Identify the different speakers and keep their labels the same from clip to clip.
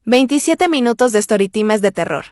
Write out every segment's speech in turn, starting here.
Speaker 1: 27 minutos de Storytimes de terror.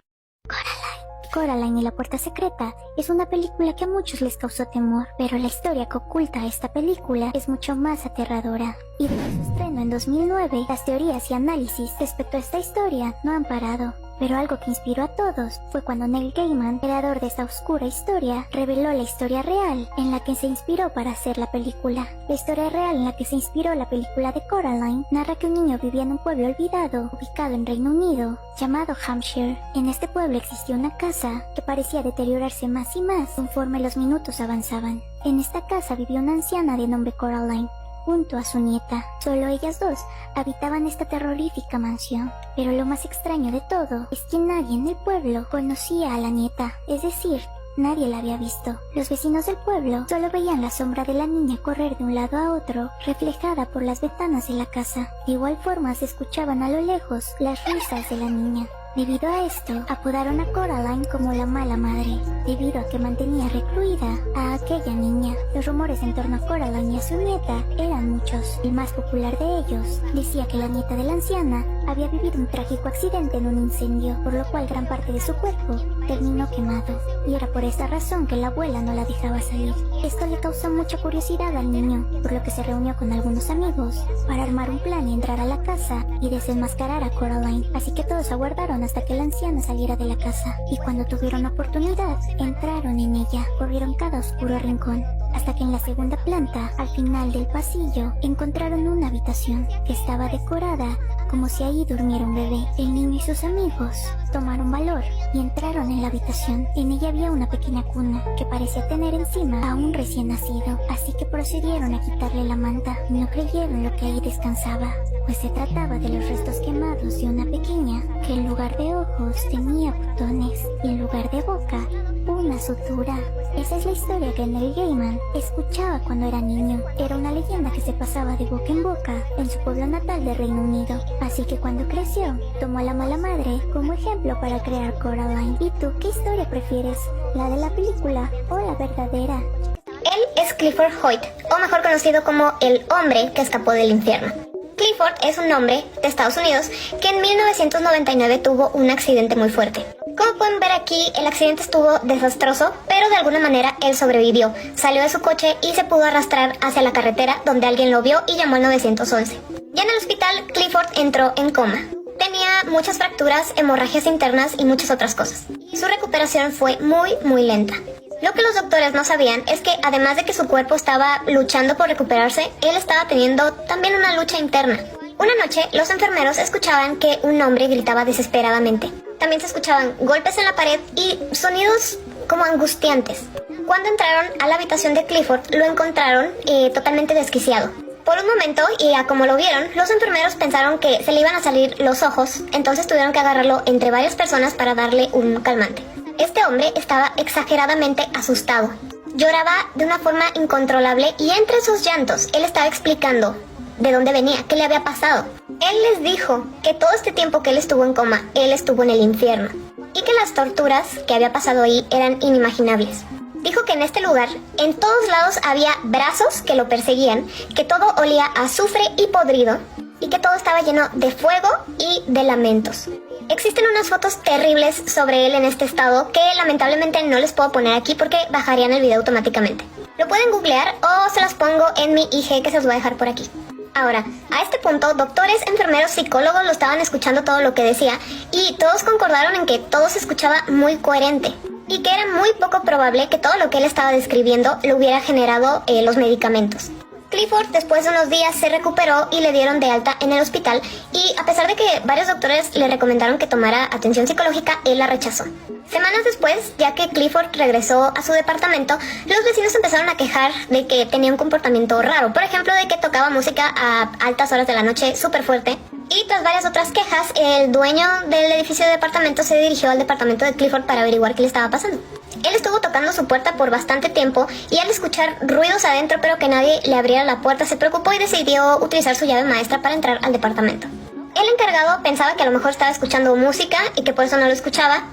Speaker 2: Coraline y la puerta secreta es una película que a muchos les causó temor, pero la historia que oculta esta película es mucho más aterradora. Y desde su estreno en 2009, las teorías y análisis respecto a esta historia no han parado. Pero algo que inspiró a todos fue cuando Neil Gaiman, creador de esta oscura historia, reveló la historia real en la que se inspiró para hacer la película. La historia real en la que se inspiró la película de Coraline narra que un niño vivía en un pueblo olvidado, ubicado en Reino Unido, llamado Hampshire. En este pueblo existía una casa que parecía deteriorarse más y más conforme los minutos avanzaban. En esta casa vivía una anciana de nombre Coraline, junto a su nieta. Solo ellas dos habitaban esta terrorífica mansión. Pero lo más extraño de todo es que nadie en el pueblo conocía a la nieta, es decir, nadie la había visto. Los vecinos del pueblo solo veían la sombra de la niña correr de un lado a otro, reflejada por las ventanas de la casa. De igual forma se escuchaban a lo lejos las risas de la niña. Debido a esto, apodaron a Coraline como la mala madre, debido a que mantenía recluida a aquella niña. Los rumores en torno a Coraline y a su nieta eran muchos. El más popular de ellos decía que la nieta de la anciana había vivido un trágico accidente en un incendio, por lo cual gran parte de su cuerpo terminó quemado, y era por esta razón que la abuela no la dejaba salir. Esto le causó mucha curiosidad al niño, por lo que se reunió con algunos amigos para armar un plan y entrar a la casa y desenmascarar a Coraline. Así que todos aguardaron hasta que la anciana saliera de la casa, y cuando tuvieron oportunidad, entraron en ella, corrieron cada oscuro rincón, hasta que en la segunda planta, al final del pasillo, encontraron una habitación que estaba decorada como si ahí durmiera un bebé. El niño y sus amigos tomaron valor y entraron en la habitación. En ella había una pequeña cuna que parecía tener encima a un recién nacido, así que procedieron a quitarle la manta. No creyeron lo que ahí descansaba, pues se trataba de los restos quemados de una pequeña que en lugar de ojos tenía botones y en lugar de boca una sutura. Esa es la historia que Neil Gaiman escuchaba cuando era niño. Era una leyenda que se pasaba de boca en boca en su pueblo natal de Reino Unido. Así que cuando creció, tomó a la mala madre como ejemplo para crear Coraline. ¿Y tú qué historia prefieres? ¿La de la película o la verdadera?
Speaker 3: Él es Clifford Hoyt, o mejor conocido como el hombre que escapó del infierno. Clifford es un hombre de Estados Unidos que en 1999 tuvo un accidente muy fuerte. Como pueden ver aquí, el accidente estuvo desastroso, pero de alguna manera él sobrevivió. Salió de su coche y se pudo arrastrar hacia la carretera, donde alguien lo vio y llamó al 911. Ya en el hospital, Clifford entró en coma. Tenía muchas fracturas, hemorragias internas y muchas otras cosas. Su recuperación fue muy lenta. Lo que los doctores no sabían es que además de que su cuerpo estaba luchando por recuperarse, él estaba teniendo también una lucha interna. Una noche, los enfermeros escuchaban que un hombre gritaba desesperadamente. También se escuchaban golpes en la pared y sonidos como angustiantes. Cuando entraron a la habitación de Clifford, lo encontraron totalmente desquiciado. Por un momento, y a como lo vieron, los enfermeros pensaron que se le iban a salir los ojos, entonces tuvieron que agarrarlo entre varias personas para darle un calmante. Este hombre estaba exageradamente asustado. Lloraba de una forma incontrolable y entre sus llantos, él estaba explicando de dónde venía, qué le había pasado. Él les dijo que todo este tiempo que él estuvo en coma, él estuvo en el infierno y que las torturas que había pasado ahí eran inimaginables. Dijo que en este lugar, en todos lados había brazos que lo perseguían, que todo olía a azufre y podrido y que todo estaba lleno de fuego y de lamentos. Existen unas fotos terribles sobre él en este estado que lamentablemente no les puedo poner aquí porque bajarían el video automáticamente. Lo pueden googlear o se las pongo en mi IG que se los voy a dejar por aquí. Ahora, a este punto, doctores, enfermeros, psicólogos lo estaban escuchando todo lo que decía y todos concordaron en que todo se escuchaba muy coherente y que era muy poco probable que todo lo que él estaba describiendo lo hubiera generado los medicamentos. Clifford después de unos días se recuperó y le dieron de alta en el hospital y a pesar de que varios doctores le recomendaron que tomara atención psicológica, él la rechazó. Semanas después, ya que Clifford regresó a su departamento, los vecinos empezaron a quejar de que tenía un comportamiento raro. Por ejemplo, de que tocaba música a altas horas de la noche súper fuerte. Y tras varias otras quejas, el dueño del edificio de departamentos se dirigió al departamento de Clifford para averiguar qué le estaba pasando. Él estuvo tocando su puerta por bastante tiempo y al escuchar ruidos adentro pero que nadie le abriera la puerta, se preocupó y decidió utilizar su llave maestra para entrar al departamento. El encargado pensaba que a lo mejor estaba escuchando música y que por eso no lo escuchaba,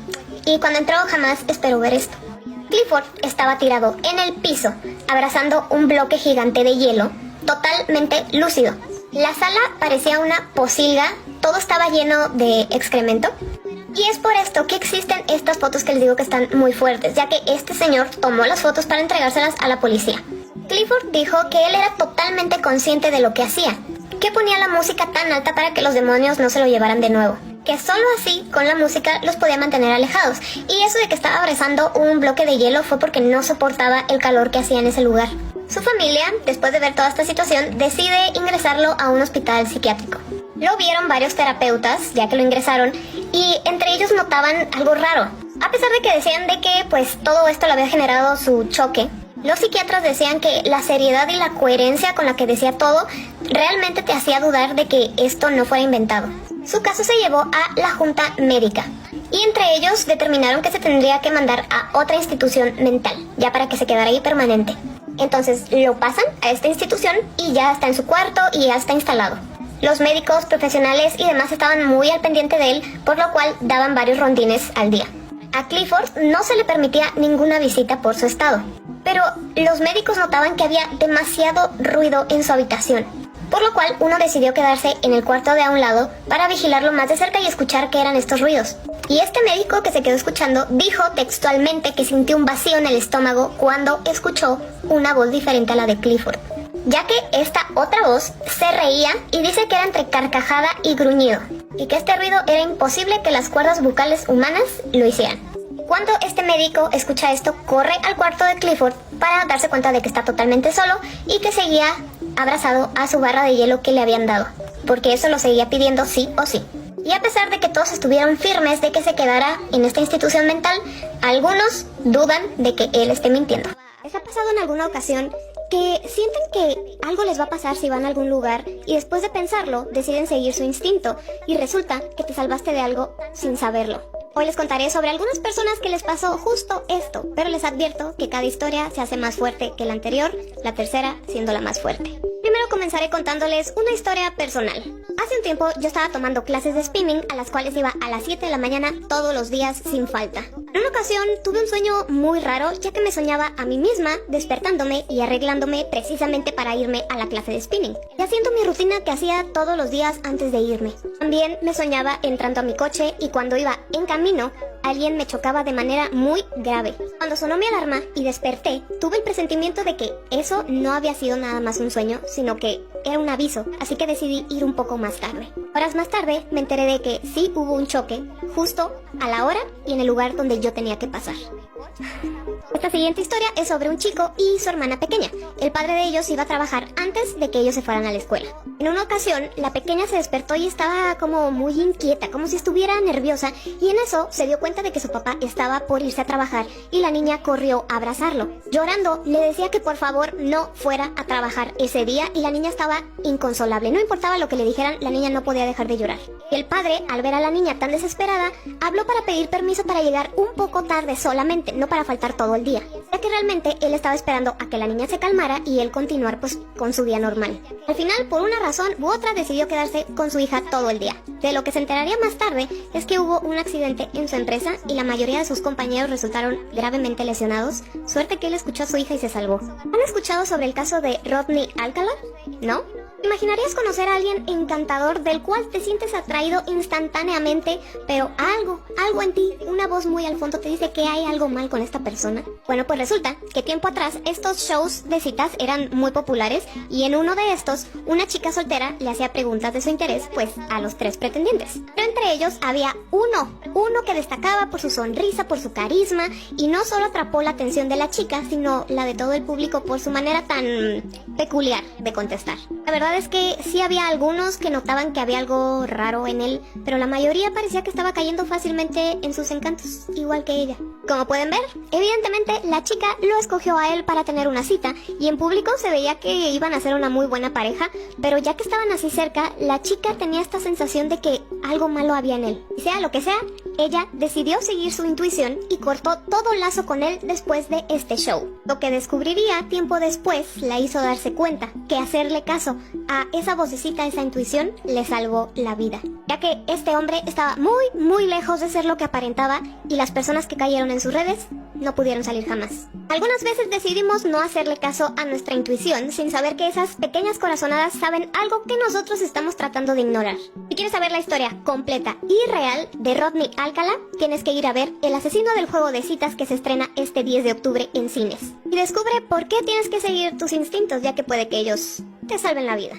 Speaker 3: y cuando entró jamás esperó ver esto. Clifford estaba tirado en el piso, abrazando un bloque gigante de hielo, totalmente lúcido. La sala parecía una pocilga todo estaba lleno de excremento. Y es por esto que existen estas fotos que les digo que están muy fuertes, ya que este señor tomó las fotos para entregárselas a la policía. Clifford dijo que él era totalmente consciente de lo que hacía, que ponía la música tan alta para que los demonios no se lo llevaran de nuevo, que solo así, con la música, los podía mantener alejados, y eso de que estaba abrazando un bloque de hielo fue porque no soportaba el calor que hacía en ese lugar. Su familia, después de ver toda esta situación, decide ingresarlo a un hospital psiquiátrico. Lo vieron varios terapeutas, ya que lo ingresaron, y entre ellos notaban algo raro. A pesar de que decían de que pues todo esto lo había generado su choque, los psiquiatras decían que la seriedad y la coherencia con la que decía todo realmente te hacía dudar de que esto no fuera inventado. Su caso se llevó a la junta médica, y entre ellos determinaron que se tendría que mandar a otra institución mental, ya para que se quedara ahí permanente. Entonces lo pasan a esta institución y ya está en su cuarto y ya está instalado. Los médicos, profesionales y demás estaban muy al pendiente de él, por lo cual daban varios rondines al día. A Clifford no se le permitía ninguna visita por su estado, pero los médicos notaban que había demasiado ruido en su habitación, por lo cual uno decidió quedarse en el cuarto de a un lado para vigilarlo más de cerca y escuchar qué eran estos ruidos. Y este médico que se quedó escuchando dijo textualmente que sintió un vacío en el estómago cuando escuchó una voz diferente a la de Clifford, ya que esta otra voz se reía y dice que era entre carcajada y gruñido, y que este ruido era imposible que las cuerdas bucales humanas lo hicieran. Cuando este médico escucha esto, corre al cuarto de Clifford para darse cuenta de que está totalmente solo y que seguía abrazado a su barra de hielo que le habían dado, porque eso lo seguía pidiendo sí o sí. Y a pesar de que todos estuvieron firmes de que se quedara en esta institución mental, algunos dudan de que él esté mintiendo. ¿Les ha pasado en alguna ocasión que sienten que algo les va a pasar si van a algún lugar y después de pensarlo deciden seguir su instinto y resulta que te salvaste de algo sin saberlo? Hoy les contaré sobre algunas personas que les pasó justo esto, pero les advierto que cada historia se hace más fuerte que la anterior, la tercera siendo la más fuerte. Primero comenzaré contándoles una historia personal. Hace un tiempo yo estaba tomando clases de spinning a las cuales iba a las 7 de la mañana todos los días sin falta. En una ocasión tuve un sueño muy raro, ya que me soñaba a mí misma despertándome y arreglándome precisamente para irme a la clase de spinning y haciendo mi rutina que hacía todos los días antes de irme. También me soñaba entrando a mi coche y cuando iba en camino alguien me chocaba de manera muy grave. Cuando sonó mi alarma y desperté, tuve el presentimiento de que eso no había sido nada más un sueño, sino que era un aviso, así que decidí ir un poco más tarde. Horas más tarde me enteré de que sí hubo un choque, justo a la hora y en el lugar donde yo tenía que pasar. Esta siguiente historia es sobre un chico y su hermana pequeña. El padre de ellos iba a trabajar antes de que ellos se fueran a la escuela. En una ocasión, la pequeña se despertó y estaba como muy inquieta, como si estuviera nerviosa, y en eso se dio cuenta de que su papá estaba por irse a trabajar y la niña corrió a abrazarlo. Llorando, le decía que por favor no fuera a trabajar ese día y la niña estaba inconsolable. No importaba lo que le dijeran, la niña no podía dejar de llorar. Y el padre, al ver a la niña tan desesperada, habló para pedir permiso para llegar un poco tarde solamente, no para faltar todo el día, ya que realmente él estaba esperando a que la niña se calmara y él continuar pues con su día normal. Al final, por una razón u otra, decidió quedarse con su hija todo el día. De lo que se enteraría más tarde es que hubo un accidente en su empresa y la mayoría de sus compañeros resultaron gravemente lesionados. Suerte que él escuchó a su hija y se salvó. ¿Han escuchado sobre el caso de Rodney Alcala? ¿No? ¿Imaginarías conocer a alguien encantador del cual te sientes atraído instantáneamente, pero algo en ti, una voz muy al fondo te dice que hay algo mal con esta persona? Bueno, pues resulta que tiempo atrás estos shows de citas eran muy populares y en uno de estos, una chica soltera le hacía preguntas de su interés, pues, a los 3 pretendientes. Pero entre ellos había uno que destacaba por su sonrisa, por su carisma, y no solo atrapó la atención de la chica, sino la de todo el público por su manera tan peculiar de contestar. La verdad es que sí había algunos que notaban que había algo raro en él, pero la mayoría parecía que estaba cayendo fácilmente en sus encantos, igual que ella. Como pueden ver, evidentemente la chica lo escogió a él para tener una cita, y en público se veía que iban a ser una muy buena pareja, pero ya que estaban así cerca, la chica tenía esta sensación de que algo malo había en él. Y sea lo que sea, ella decidió seguir su intuición y cortó todo lazo con él después de este show. Lo que descubriría tiempo después la hizo darse cuenta que hacerle caso a esa vocecita, esa intuición, le salvó la vida, ya que este hombre estaba muy lejos de ser lo que aparentaba y las personas que cayeron en sus redes no pudieron salir jamás. Algunas veces decidimos no hacerle caso a nuestra intuición sin saber que esas pequeñas corazonadas saben algo que nosotros estamos tratando de ignorar. Si quieres saber la historia completa y real de Rodney Alcala, tienes que ir a ver El asesino del juego de citas, que se estrena este 10 de octubre en cines. Y descubre por qué tienes que seguir tus instintos, ya que puede que ellos te salven la vida.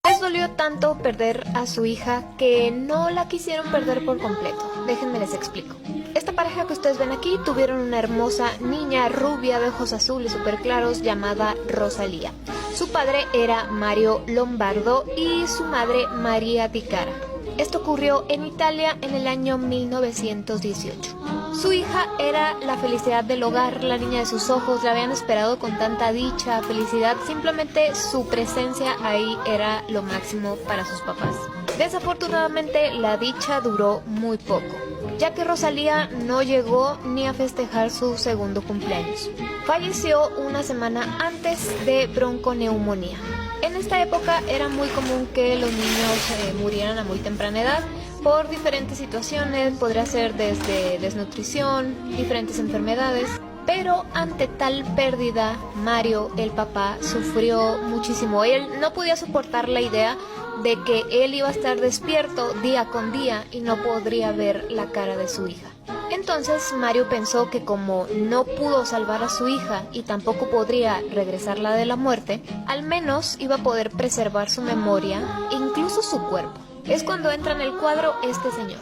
Speaker 4: Les dolió tanto perder a su hija que no la quisieron perder por completo. Déjenme les explico. Esta pareja que ustedes ven aquí tuvieron una hermosa niña rubia de ojos azules súper claros llamada Rosalía. Su padre era Mario Lombardo y su madre María Di Cara. Esto ocurrió en Italia en el año 1918. Su hija era la felicidad del hogar, la niña de sus ojos, la habían esperado con tanta dicha, felicidad, simplemente su presencia ahí era lo máximo para sus papás. Desafortunadamente la dicha duró muy poco, ya que Rosalía no llegó ni a festejar su segundo cumpleaños. Falleció una semana antes de bronconeumonía. En esta época era muy común que los niños murieran a muy temprana edad por diferentes situaciones, podría ser desde desnutrición, diferentes enfermedades, pero ante tal pérdida, Mario, el papá, sufrió muchísimo. Él no podía soportar la idea de que él iba a estar despierto día con día y no podría ver la cara de su hija. Entonces Mario pensó que como no pudo salvar a su hija y tampoco podría regresarla de la muerte, al menos iba a poder preservar su memoria e incluso su cuerpo. Es cuando entra en el cuadro este señor.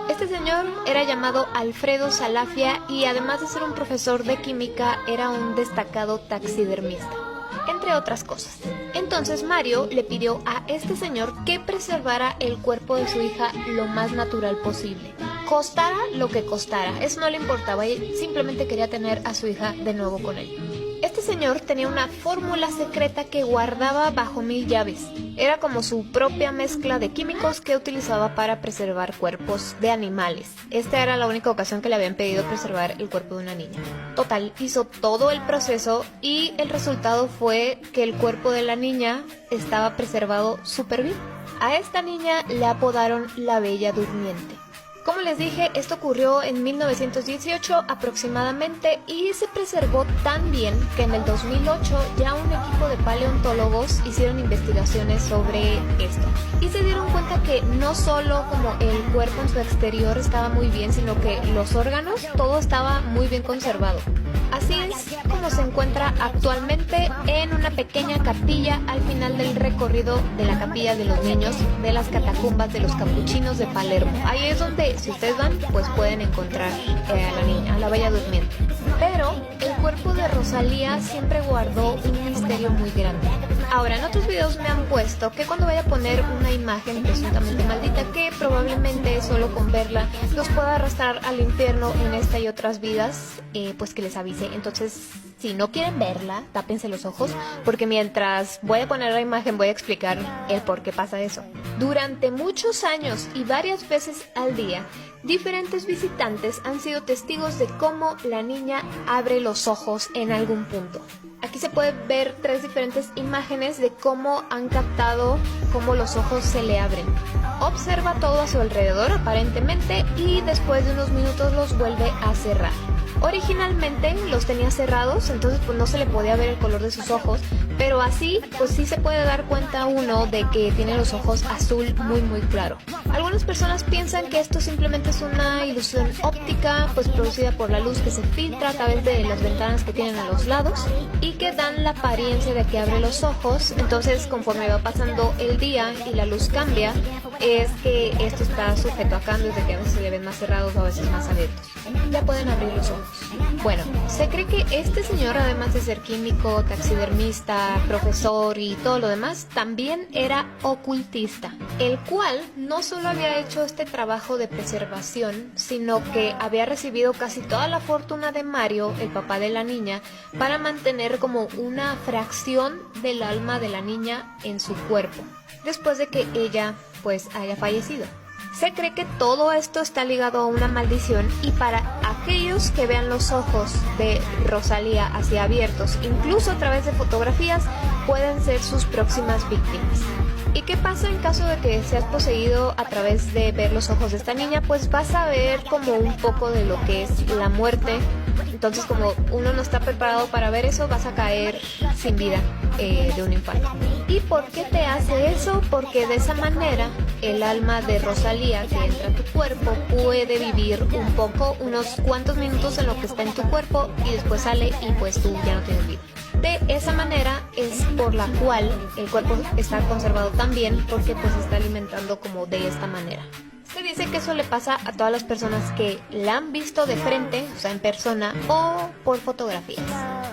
Speaker 4: Este señor era llamado Alfredo Salafia y además de ser un profesor de química era un destacado taxidermista, entre otras cosas. Entonces Mario le pidió a este señor que preservara el cuerpo de su hija lo más natural posible. Costara lo que costara, eso no le importaba, él simplemente quería tener a su hija de nuevo con él. Este señor tenía una fórmula secreta que guardaba bajo 1000 llaves. Era como su propia mezcla de químicos que utilizaba para preservar cuerpos de animales. Esta era la única ocasión que le habían pedido preservar el cuerpo de una niña. Total, hizo todo el proceso y el resultado fue que el cuerpo de la niña estaba preservado súper bien. A esta niña le apodaron la Bella Durmiente. Como les dije, esto ocurrió en 1918 aproximadamente y se preservó tan bien que en el 2008 ya un equipo de paleontólogos hicieron investigaciones sobre esto y se dieron cuenta que no solo como el cuerpo en su exterior estaba muy bien, sino que los órganos, todo estaba muy bien conservado. Así es como se encuentra actualmente en una pequeña capilla al final del recorrido de la capilla de los niños de las catacumbas de los capuchinos de Palermo. Ahí es donde, si ustedes van, pues pueden encontrar a la niña, a la Bella Durmiente. Pero el cuerpo de Rosalía siempre guardó un misterio muy grande. Ahora, en otros videos me han puesto que cuando vaya a poner una imagen presuntamente maldita, que probablemente solo con verla los pueda arrastrar al infierno en esta y otras vidas, pues que les avise. Entonces, si no quieren verla, tápense los ojos, porque mientras voy a poner la imagen voy a explicar el por qué pasa eso. Durante muchos años y varias veces al día, diferentes visitantes han sido testigos de cómo la niña abre los ojos en algún punto. Aquí se pueden ver 3 diferentes imágenes de cómo han captado cómo los ojos se le abren. Observa todo a su alrededor aparentemente y después de unos minutos los vuelve a cerrar. Originalmente los tenía cerrados, entonces pues no se le podía ver el color de sus ojos, pero así pues sí se puede dar cuenta uno de que tiene los ojos azul muy claro. Algunas personas piensan que esto simplemente es una ilusión óptica, pues producida por la luz que se filtra a través de las ventanas que tienen a los lados y que dan la apariencia de que abre los ojos. Entonces conforme va pasando el día y la luz cambia, es que esto está sujeto a cambios de que a veces se le ven más cerrados o a veces más abiertos. Ya pueden abrir los ojos. Bueno, se cree que este señor, además de ser químico, taxidermista, profesor y todo lo demás, también era ocultista, el cual no solo había hecho este trabajo de preservación, sino que había recibido casi toda la fortuna de Mario, el papá de la niña, para mantener como una fracción del alma de la niña en su cuerpo, después de que ella pues haya fallecido. Se cree que todo esto está ligado a una maldición y para aquellos que vean los ojos de Rosalía así abiertos, incluso a través de fotografías, pueden ser sus próximas víctimas. ¿Y qué pasa en caso de que seas poseído a través de ver los ojos de esta niña? Pues vas a ver como un poco de lo que es la muerte. Entonces, como uno no está preparado para ver eso, vas a caer sin vida de un infarto. ¿Y por qué te hace eso? Porque de esa manera el alma de Rosalía que entra a tu cuerpo puede vivir un poco, unos cuantos minutos en lo que está en tu cuerpo y después sale y pues tú ya no tienes vida. De esa manera es por la cual el cuerpo está conservado tan bien, porque pues se está alimentando como de esta manera. Se dice que eso le pasa a todas las personas que la han visto de frente, o sea en persona, o por fotografías.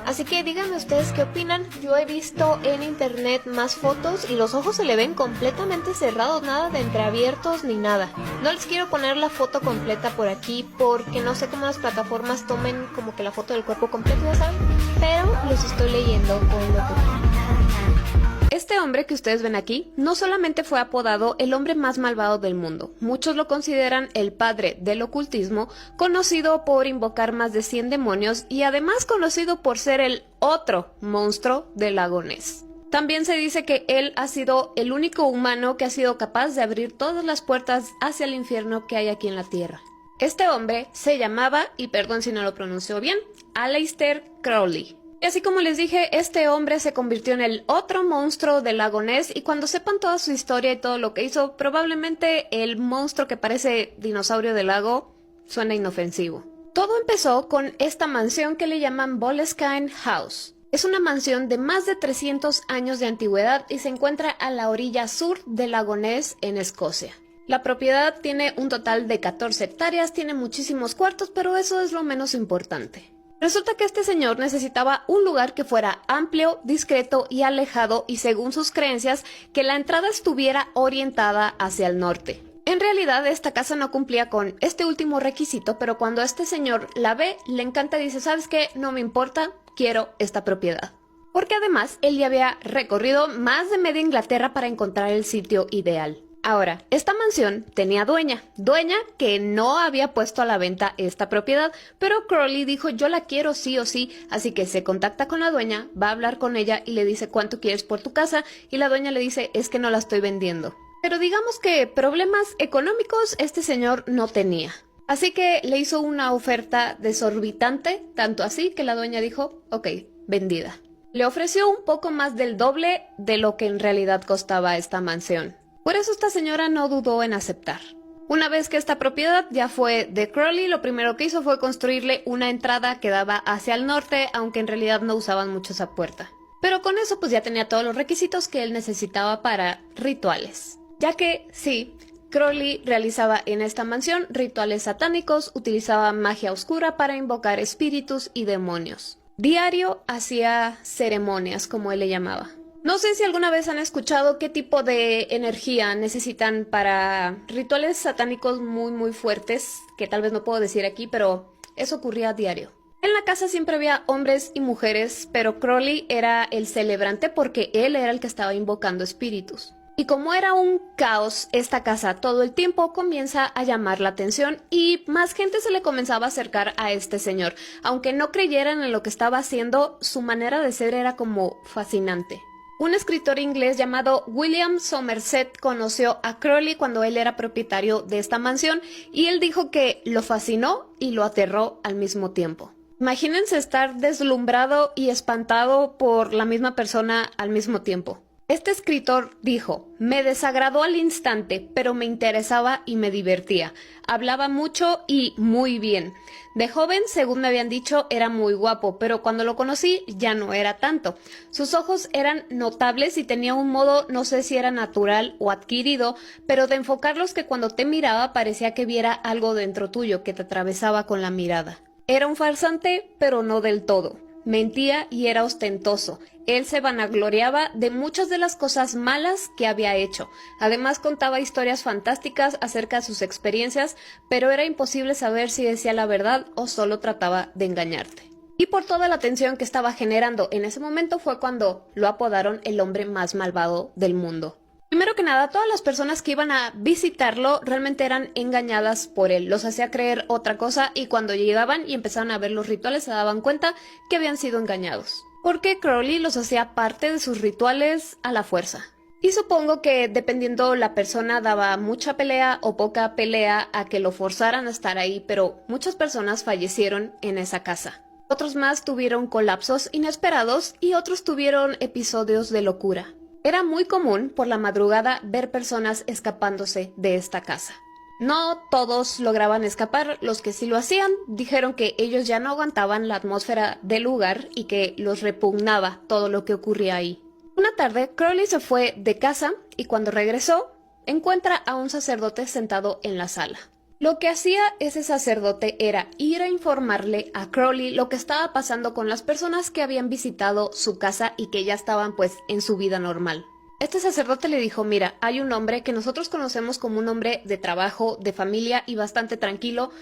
Speaker 4: Así que díganme ustedes qué opinan. Yo he visto en internet más fotos y los ojos se le ven completamente cerrados, nada de entreabiertos ni nada. No les quiero poner la foto completa por aquí porque no sé cómo las plataformas tomen como que la foto del cuerpo completo, ya saben, pero los estoy leyendo con lo que... Este hombre que ustedes ven aquí no solamente fue apodado el hombre más malvado del mundo, muchos lo consideran el padre del ocultismo, conocido por invocar más de 100 demonios y además conocido por ser el otro monstruo del lago Ness. También se dice que él ha sido el único humano que ha sido capaz de abrir todas las puertas hacia el infierno que hay aquí en la tierra. Este hombre se llamaba, y perdón si no lo pronuncio bien, Aleister Crowley. Y así como les dije, este hombre se convirtió en el otro monstruo del lago Ness y cuando sepan toda su historia y todo lo que hizo, probablemente el monstruo que parece dinosaurio del lago suena inofensivo. Todo empezó con esta mansión que le llaman Boleskine House. Es una mansión de más de 300 años de antigüedad y se encuentra a la orilla sur del lago Ness en Escocia. La propiedad tiene un total de 14 hectáreas, tiene muchísimos cuartos, pero eso es lo menos importante. Resulta que este señor necesitaba un lugar que fuera amplio, discreto y alejado y según sus creencias que la entrada estuviera orientada hacia el norte. En realidad esta casa no cumplía con este último requisito, pero cuando este señor la ve, le encanta y dice, ¿sabes qué? No me importa, quiero esta propiedad. Porque además él ya había recorrido más de media Inglaterra para encontrar el sitio ideal. Ahora, esta mansión tenía dueña que no había puesto a la venta esta propiedad, pero Crowley dijo yo la quiero sí o sí, así que se contacta con la dueña, va a hablar con ella y le dice cuánto quieres por tu casa y la dueña le dice es que no la estoy vendiendo. Pero digamos que problemas económicos este señor no tenía. Así que le hizo una oferta desorbitante, tanto así que la dueña dijo ok, vendida. Le ofreció un poco más del doble de lo que en realidad costaba esta mansión. Por eso esta señora no dudó en aceptar. Una vez que esta propiedad ya fue de Crowley, lo primero que hizo fue construirle una entrada que daba hacia el norte, aunque en realidad no usaban mucho esa puerta. Pero con eso pues ya tenía todos los requisitos que él necesitaba para rituales. Ya que, sí, Crowley realizaba en esta mansión rituales satánicos, utilizaba magia oscura para invocar espíritus y demonios. Diario hacía ceremonias, como él le llamaba. No sé si alguna vez han escuchado qué tipo de energía necesitan para rituales satánicos muy fuertes, que tal vez no puedo decir aquí, pero eso ocurría a diario. En la casa siempre había hombres y mujeres, pero Crowley era el celebrante porque él era el que estaba invocando espíritus. Y como era un caos esta casa todo el tiempo, comienza a llamar la atención y más gente se le comenzaba a acercar a este señor. Aunque no creyeran en lo que estaba haciendo, su manera de ser era como fascinante. Un escritor inglés llamado William Somerset conoció a Crowley cuando él era propietario de esta mansión y él dijo que lo fascinó y lo aterró al mismo tiempo. Imagínense estar deslumbrado y espantado por la misma persona al mismo tiempo. Este escritor dijo, me desagradó al instante, pero me interesaba y me divertía. Hablaba mucho y muy bien. De joven, según me habían dicho, era muy guapo, pero cuando lo conocí ya no era tanto. Sus ojos eran notables y tenía un modo, no sé si era natural o adquirido, pero de enfocarlos que cuando te miraba parecía que viera algo dentro tuyo que te atravesaba con la mirada. Era un farsante, pero no del todo. Mentía y era ostentoso. Él se vanagloriaba de muchas de las cosas malas que había hecho. Además contaba historias fantásticas acerca de sus experiencias, pero era imposible saber si decía la verdad o solo trataba de engañarte. Y por toda la tensión que estaba generando en ese momento fue cuando lo apodaron el hombre más malvado del mundo. Primero que nada, todas las personas que iban a visitarlo realmente eran engañadas por él. Los hacía creer otra cosa y cuando llegaban y empezaban a ver los rituales se daban cuenta que habían sido engañados. Porque Crowley los hacía parte de sus rituales a la fuerza. Y supongo que dependiendo la persona daba mucha pelea o poca pelea a que lo forzaran a estar ahí, pero muchas personas fallecieron en esa casa. Otros más tuvieron colapsos inesperados y otros tuvieron episodios de locura. Era muy común por la madrugada ver personas escapándose de esta casa. No todos lograban escapar, los que sí lo hacían dijeron que ellos ya no aguantaban la atmósfera del lugar y que los repugnaba todo lo que ocurría ahí. Una tarde, Crowley se fue de casa y cuando regresó, encuentra a un sacerdote sentado en la sala. Lo que hacía ese sacerdote era ir a informarle a Crowley lo que estaba pasando con las personas que habían visitado su casa y que ya estaban pues en su vida normal. Este sacerdote le dijo, mira, hay un hombre que nosotros conocemos como un hombre de trabajo, de familia y bastante tranquilo.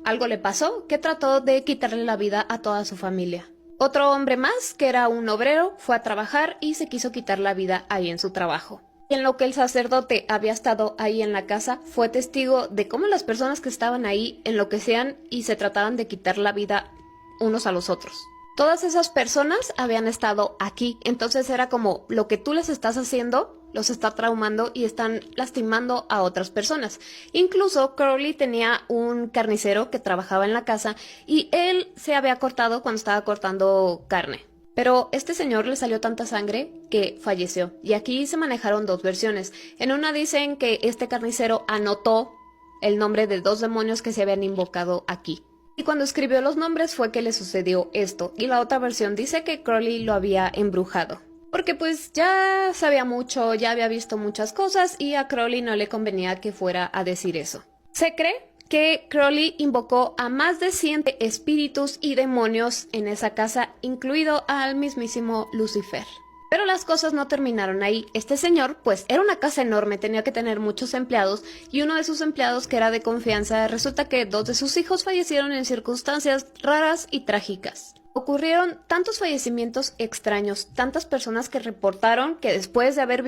Speaker 4: Algo le pasó que trató de quitarle la vida a toda su familia. Otro hombre más, que era un obrero, fue a trabajar y se quiso quitar la vida ahí en su trabajo. Y en lo que el sacerdote había estado ahí en la casa, fue testigo de cómo las personas que estaban ahí enloquecían y se trataban de quitar la vida unos a los otros. Todas esas personas habían estado aquí, entonces era como lo que tú les estás haciendo, los está traumando y están lastimando a otras personas. Incluso Crowley tenía un carnicero que trabajaba en la casa y él se había cortado cuando estaba cortando carne. Pero este señor le salió tanta sangre que falleció. Y aquí se manejaron dos versiones. En una dicen que este carnicero anotó el nombre de 2 demonios que se habían invocado aquí. Y cuando escribió los nombres fue que le sucedió esto. Y la otra versión dice que Crowley lo había embrujado. Porque pues ya sabía mucho, ya había visto muchas cosas y a Crowley no le convenía que fuera a decir eso. Se cree que Crowley invocó a más de 100 espíritus y demonios en esa casa, incluido al mismísimo Lucifer. Pero las cosas no terminaron ahí. Este señor, pues, era una casa enorme, tenía que tener muchos empleados, y uno de sus empleados, que era de confianza, resulta que 2 de sus hijos fallecieron en circunstancias raras y trágicas. Ocurrieron tantos fallecimientos extraños, tantas personas que reportaron que después de haber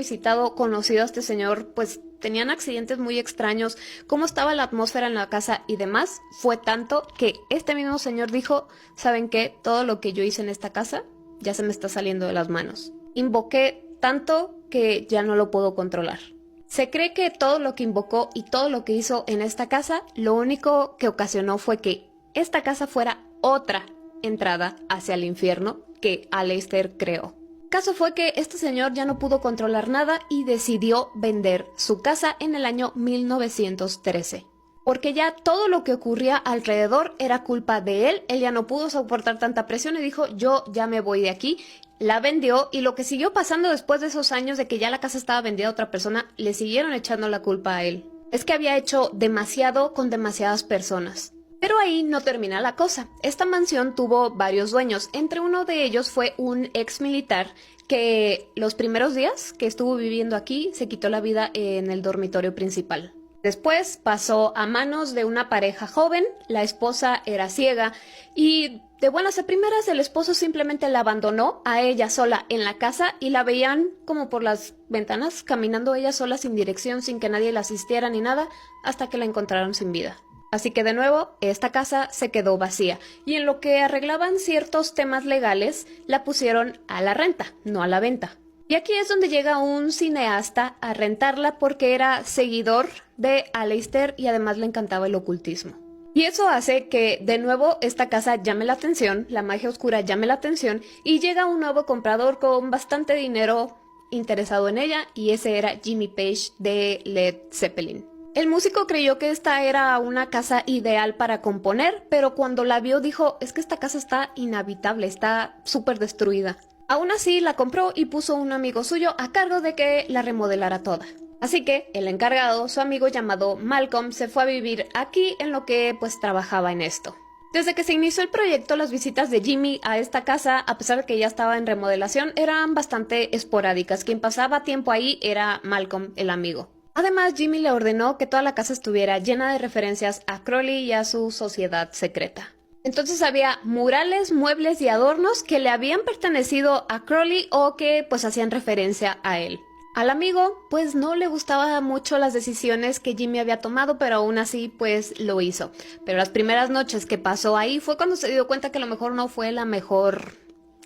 Speaker 4: conocido a este señor, pues tenían accidentes muy extraños, cómo estaba la atmósfera en la casa y demás, fue tanto que este mismo señor dijo, ¿saben qué? Todo lo que yo hice en esta casa ya se me está saliendo de las manos. Invoqué tanto que ya no lo puedo controlar. Se cree que todo lo que invocó y todo lo que hizo en esta casa, lo único que ocasionó fue que esta casa fuera otra entrada hacia el infierno que Aleister creó. Caso fue que este señor ya no pudo controlar nada y decidió vender su casa en el año 1913. Porque ya todo lo que ocurría alrededor era culpa de él, él ya no pudo soportar tanta presión y dijo, yo ya me voy de aquí. La vendió y lo que siguió pasando después de esos años de que ya la casa estaba vendida a otra persona, le siguieron echando la culpa a él. Es que había hecho demasiado con demasiadas personas. Pero ahí no termina la cosa. Esta mansión tuvo varios dueños. Entre uno de ellos fue un ex militar que los primeros días que estuvo viviendo aquí se quitó la vida en el dormitorio principal. Después pasó a manos de una pareja joven, la esposa era ciega y de buenas a primeras el esposo simplemente la abandonó a ella sola en la casa y la veían como por las ventanas caminando ella sola sin dirección, sin que nadie la asistiera ni nada, hasta que la encontraron sin vida. Así que de nuevo, esta casa se quedó vacía y en lo que arreglaban ciertos temas legales, la pusieron a la renta, no a la venta. Y aquí es donde llega un cineasta a rentarla porque era seguidor de Aleister y además le encantaba el ocultismo. Y eso hace que de nuevo esta casa llame la atención, la magia oscura llame la atención y llega un nuevo comprador con bastante dinero interesado en ella y ese era Jimmy Page de Led Zeppelin. El músico creyó que esta era una casa ideal para componer, pero cuando la vio dijo, es que esta casa está inhabitable, está súper destruida. Aún así la compró y puso un amigo suyo a cargo de que la remodelara toda. Así que el encargado, su amigo llamado Malcolm, se fue a vivir aquí en lo que pues trabajaba en esto. Desde que se inició el proyecto, las visitas de Jimmy a esta casa, a pesar de que ya estaba en remodelación, eran bastante esporádicas. Quien pasaba tiempo ahí era Malcolm, el amigo. Además, Jimmy le ordenó que toda la casa estuviera llena de referencias a Crowley y a su sociedad secreta. Entonces había murales, muebles y adornos que le habían pertenecido a Crowley o que pues hacían referencia a él. Al amigo pues no le gustaban mucho las decisiones que Jimmy había tomado, pero aún así pues lo hizo. Pero las primeras noches que pasó ahí fue cuando se dio cuenta que a lo mejor no fue la mejor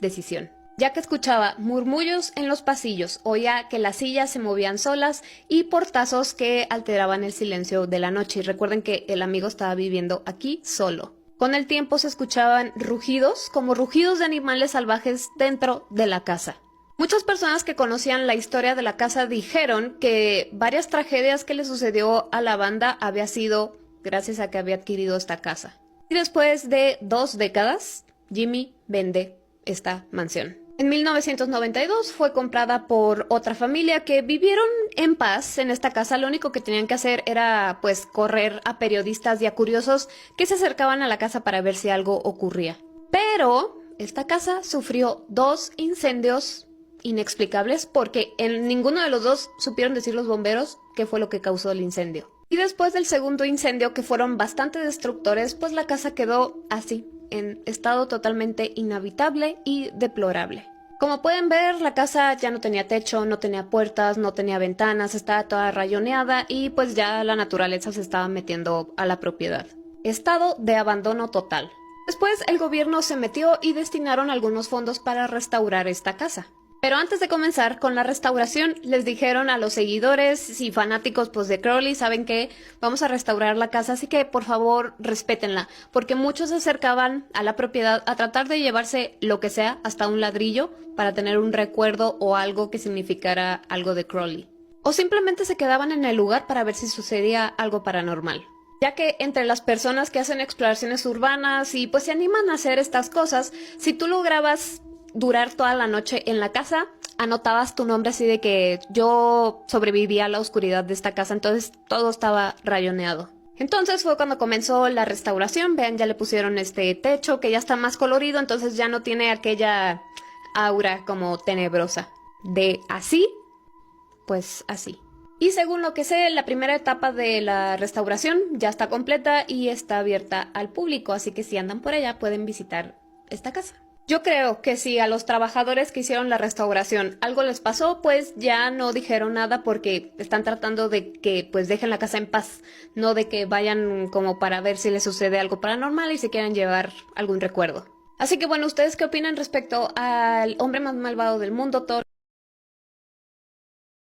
Speaker 4: decisión.
Speaker 5: ya que escuchaba murmullos en los pasillos, oía que las sillas se movían solas y portazos que alteraban el silencio de la noche. Y recuerden que el amigo estaba viviendo aquí solo. Con el tiempo se escuchaban rugidos, como rugidos de animales salvajes dentro de la casa. Muchas personas que conocían la historia de la casa dijeron que varias tragedias que le sucedió a la banda había sido gracias a que había adquirido esta casa. Y después de 2 décadas, Jimmy vende esta mansión. En 1992 fue comprada por otra familia que vivieron en paz en esta casa. Lo único que tenían que hacer era pues correr a periodistas y a curiosos que se acercaban a la casa para ver si algo ocurría. Pero esta casa sufrió 2 incendios inexplicables porque en ninguno de los dos supieron decir los bomberos qué fue lo que causó el incendio. Y después del segundo incendio, que fueron bastante destructores, pues la casa quedó así, en estado totalmente inhabitable y deplorable. Como pueden ver, la casa ya no tenía techo, no tenía puertas, no tenía ventanas, estaba toda rayoneada y pues ya la naturaleza se estaba metiendo a la propiedad. Estado de abandono total. Después el gobierno se metió y destinaron algunos fondos para restaurar esta casa. Pero antes de comenzar con la restauración, les dijeron a los seguidores y fanáticos pues, de Crowley, saben que vamos a restaurar la casa, así que por favor respétenla, porque muchos se acercaban a la propiedad a tratar de llevarse lo que sea, hasta un ladrillo, para tener un recuerdo o algo que significara algo de Crowley. O simplemente se quedaban en el lugar para ver si sucedía algo paranormal. Ya que entre las personas que hacen exploraciones urbanas y pues se animan a hacer estas cosas, si tú lograbas durar toda la noche en la casa, anotabas tu nombre así de que yo sobreviví a la oscuridad de esta casa, entonces todo estaba rayoneado. Entonces fue cuando comenzó la restauración. Vean, ya le pusieron este techo que ya está más colorido, entonces ya no tiene aquella aura como tenebrosa. De así, pues así. Y según lo que sé, la primera etapa de la restauración ya está completa y está abierta al público, así que si andan por allá pueden visitar esta casa. Yo creo que si a los trabajadores que hicieron la restauración algo les pasó, pues ya no dijeron nada porque están tratando de que pues dejen la casa en paz, no de que vayan como para ver si les sucede algo paranormal y se quieran llevar algún recuerdo. Así que bueno, ¿ustedes qué opinan respecto al hombre más malvado del mundo, Thor?